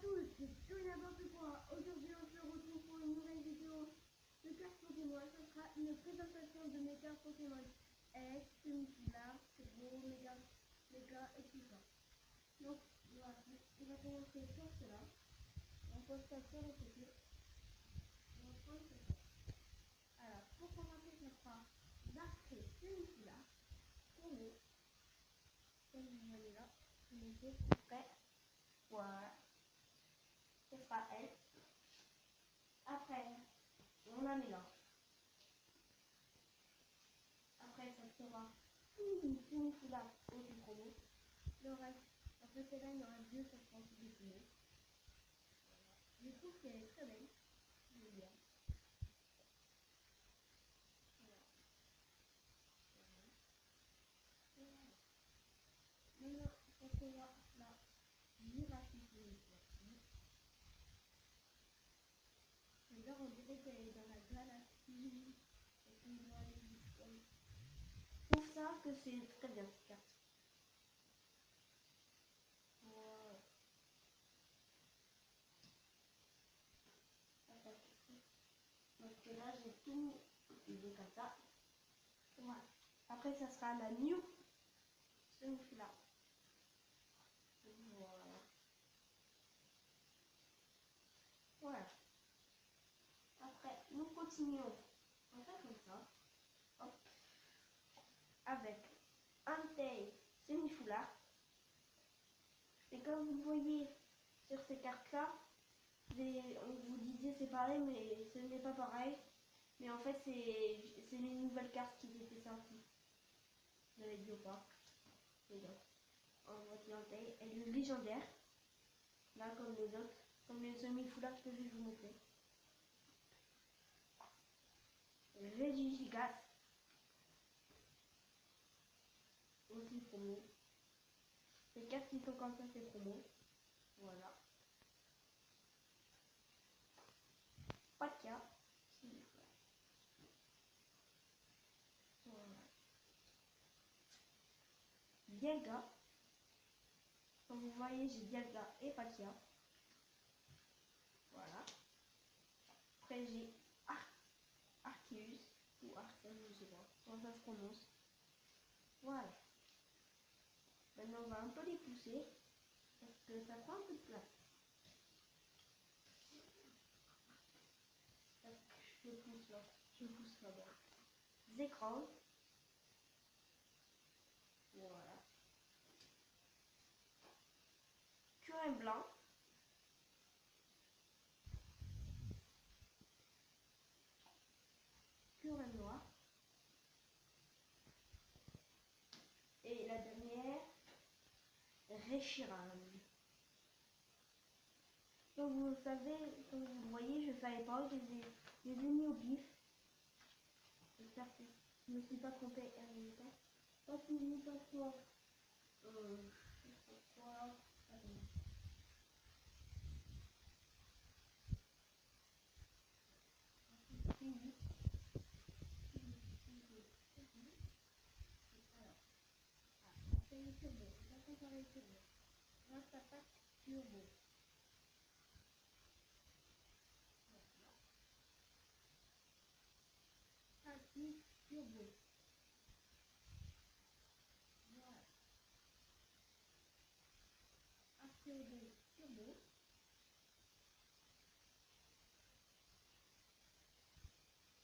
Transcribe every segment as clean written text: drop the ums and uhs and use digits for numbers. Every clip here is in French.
tous, c'est tout et n'importe quoi. Aujourd'hui, on se retrouve pour une nouvelle vidéo de cartes Pokémon. Ce sera une présentation de mes cartes Pokémon S, Semi-Fula, Turbo, Méga et tout ça. Donc, voilà, on va commencer sur cela. On pose ça sur le côté. On va prendre ça. Alors, pour commencer, ça sera l'arcade Semi-Fula. Pour nous, comme vous voyez là, je vais mettre prêt. Voilà. Ce sera elle. Après, on la mélange. Après, ça sera une demi-foulard au du promo. Le reste, après celle-là, il y aura deux, ça sera aussi dessiné. Je trouve qu'elle est très belle. J'aime bien. Voilà. Maintenant, ça sera la Giraffine. D'ailleurs, on dirait qu'elle est dans la galaxie. Et qu'on doit aller jusqu'à... Je trouve ça que c'est très bien cette carte. Voilà. Donc là, j'ai tout utilisé comme ça. Voilà. Après, ça sera la New Semi-Fula. Voilà. Voilà. Après, nous continuons. On fait comme ça. Hop. Avec un tail semi-foulard. Et comme vous voyez sur ces cartes-là, on vous disait c'est pareil, mais ce n'est pas pareil. Mais en fait, c'est les nouvelles cartes qui étaient sorties. Vous avez dit ou pas? Et donc, on voit un tail. Elle est légendaire. Là, comme les autres. Comme les semi-foulards que je vais vous montrer. Regigigas. Aussi promo. Les cartes qui sont comme ça, c'est promo. Voilà. Patia. Voilà. Dialga. Comme vous voyez, j'ai Dialga et Patia. Voilà. Après, j'ai Arceus ou Arceus, je sais pas comment ça se prononce. Voilà. Maintenant, on va un peu les pousser parce que ça prend un peu de place. Je pousse là. Je pousse là-bas. Zekrom. Voilà. Curin blanc. Curin noir. Et la dernière, Reshiram. Donc vous savez, comme vous voyez, je ne savais pas, je les ai mis au pif. J'espère que je ne me suis pas trompée en même temps. Pas fini, pas quoi. Pourquoi c'est le turbo, on va comparer le turbo. Là, ça passe turbo. Ainsi, turbo. Voilà. ACD turbo.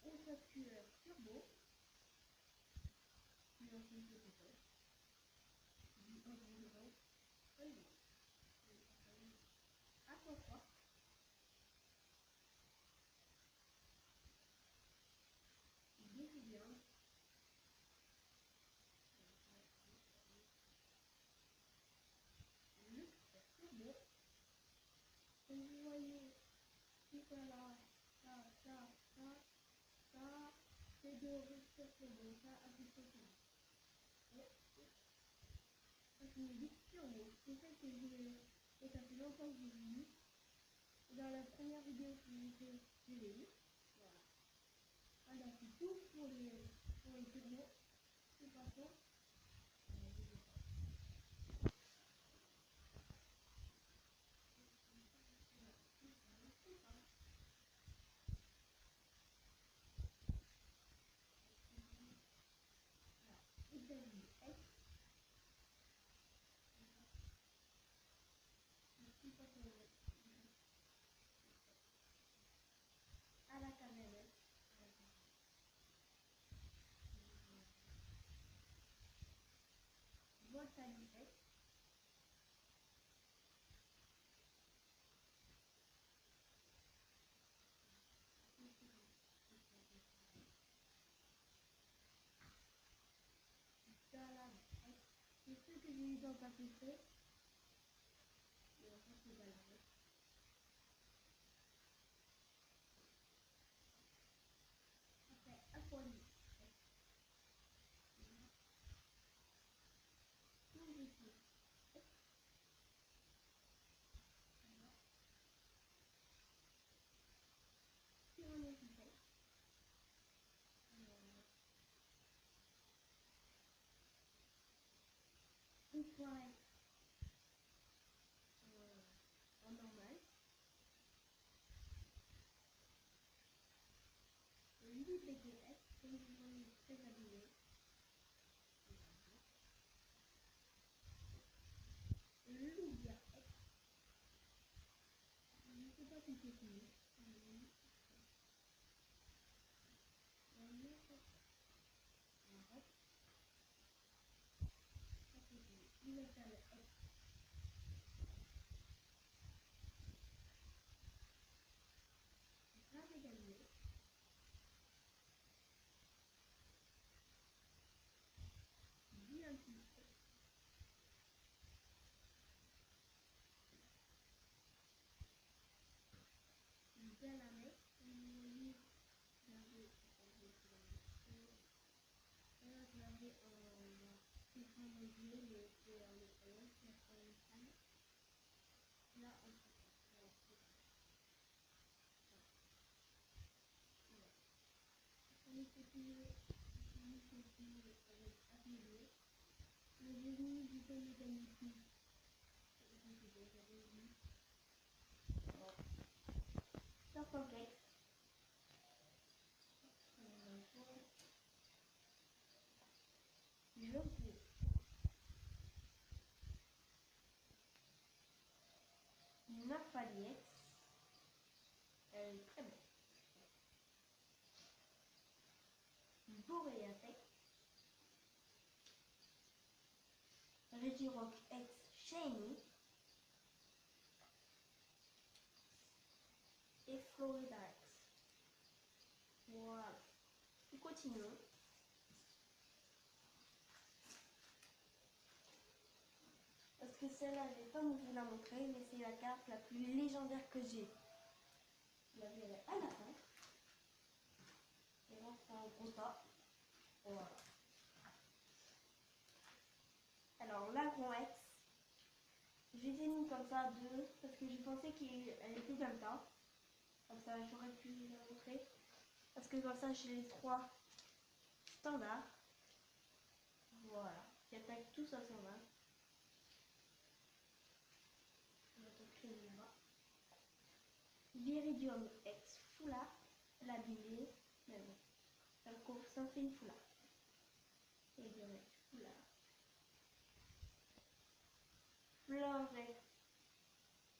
Autocueur turbo. Puis ensuite, je sais pas. Aquaforce. Décision. Luxe turbo. Comme vous voyez, tout ça là, ça, c'est de rupture turbo, ça, application turbo. Ça, c'est une luxe turbo. C'est ça que et ça fait longtemps que j'ai vu. Dans la première vidéo que je l'ai vu. Voilà. Alors, c'est tout pour les turbos. De toute façon, ce que j'ai eu dans le papier feuille. Et en fait, c'est galéré. Après, Apollo. Non, je sais. Puis on est fait. Une fois en normal. L'IBGS, comme vous voyez, très abîmé. L'Oubia X. Je ne sais pas si c'est fini. Il va faire le X. Ça, c'est gagné. Bien petit. Bien la mettre. Je l'avais en février, mais c'est en école, c'est en salle. Là, on peut faire. On est continué avec atelier. Le génie du thème mécanique. Sur complexe. Je peux. Nafaliex. Elle est très belle. Boréatec. Regirock X Shiny. Et Florida X. Voilà. Nous continuons. Parce que celle-là, je vais pas vous la montrer, mais c'est la carte la plus légendaire que j'ai. Vous la verrez à la fin. Et là, c'est un gros tas. Voilà. Alors, la Grand X, je les ai mis comme ça deux, parce que je pensais qu'elle était comme ça. Comme ça, j'aurais pu la montrer. Parce que comme ça, j'ai les trois standards. Voilà. Qui attaquent tous à son main. Viridium X Foulard, l'abîmé, mais bon, ça fait une foulard. Viridium X Foulard. Florex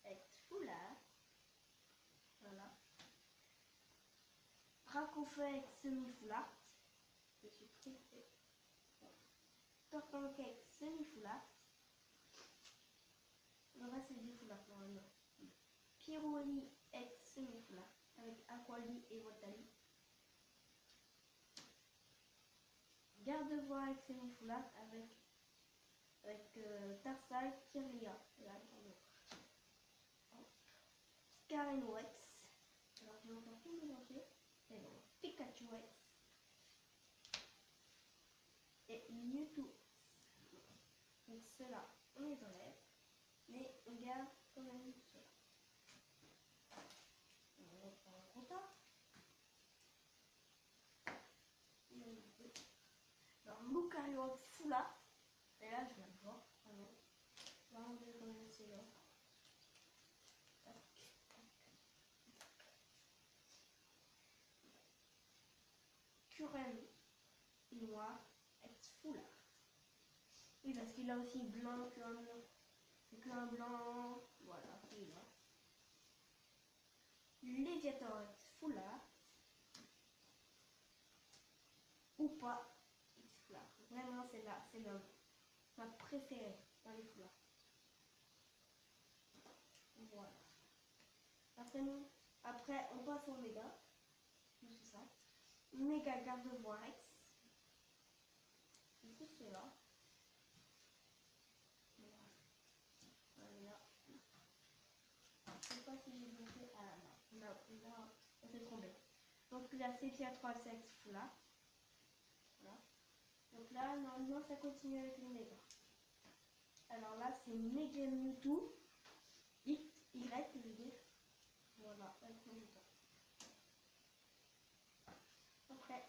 X Foulard. Voilà. Dracofeu X semi-foulard. Je suis triste. Tortanque X semi-foulard. Le reste, c'est des foulards normalement. Pyroli X semi-foulard. Avec Aquali et Watali. Gardevoir X semi-foulard avec Tarsal, Kirlia. Scareno X. Alors j'ai encore tout mélangé. C'est bon. Pikachu X. Et Mewtwo. Donc ceux-là, on les enlève. Mais on garde quand même ceux-là. On reprend un gros tas. Alors Lucario X Foulard. Et là je viens de voir. Ah non. Là on va remettre celui-là. Curel noir X Foulard. Oui, parce qu'il a aussi blanc, plein blanc. Voilà, celui-là. Léviator X Foulard. Ou pas X Foulard. Vraiment, c'est là, c'est ma préférée dans les foulards. Voilà. Après, on passe au méga. C'est ça. Méga Gardevoir X. C'est ceux-là. si j'ai bien fait. Ah non, on s'est trompé. Donc la Sépia 3-6 là. Voilà. Donc là, normalement, ça continue avec les méga. Alors là, c'est Mega Mewtwo. X, Y, je veux dire. Voilà, avec mon bouton. Après,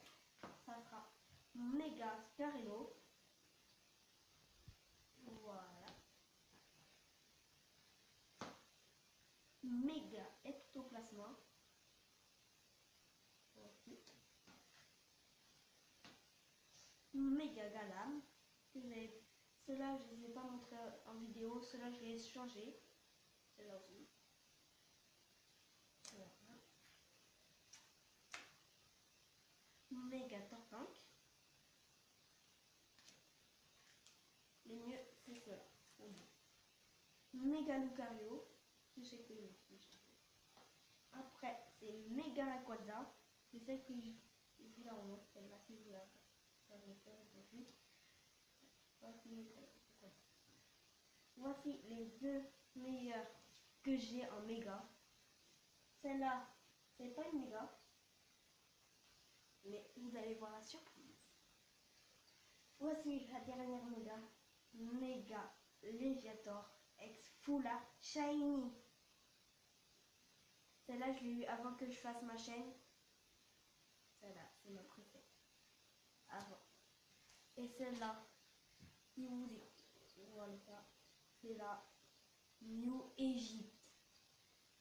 ça sera Méga Scarelo. Voilà. Méga Ectoplasma. Ensuite, Méga Galam. Ceux-là, je ne les ai pas montrés en vidéo. Ceux-là, je les ai changés. Ceux-là aussi. Voilà. Méga Tortank. Les mieux, c'est ceux-là. Méga Lucario. Je sais que après, c'est Méga Rayquaza. C'est celle que j'ai vu là en haut. Celle-là, si vous la voyez. Voici les deux meilleurs que j'ai en méga. Celle-là, c'est pas une méga, mais vous allez voir la surprise. Voici la dernière méga. Méga Légiator X Full Art Shiny. Celle-là, je l'ai eu avant que je fasse ma chaîne. Celle-là, c'est ma préférée. Avant. Et celle-là, qui vous dit. Voilà, c'est la New Egypt.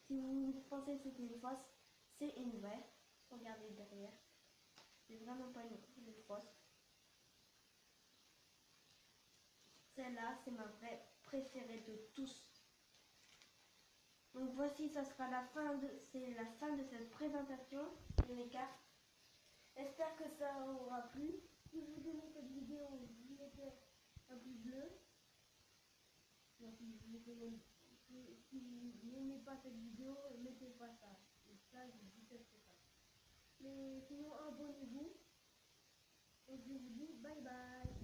Si vous pensez que c'était une fausse, c'est une vraie. Regardez derrière. C'est vraiment pas une fausse. Celle-là, c'est ma vraie préférée de tous. Donc voici, ça sera la fin de cette présentation de mes cartes. J'espère que ça aura plu. Si vous aimez cette vidéo, vous mettez un pouce bleu. Donc, si vous n'aimez pas cette vidéo, mettez pas ça. Et ça, je déteste ça. Mais sinon, abonnez-vous. Et je vous dis bye bye.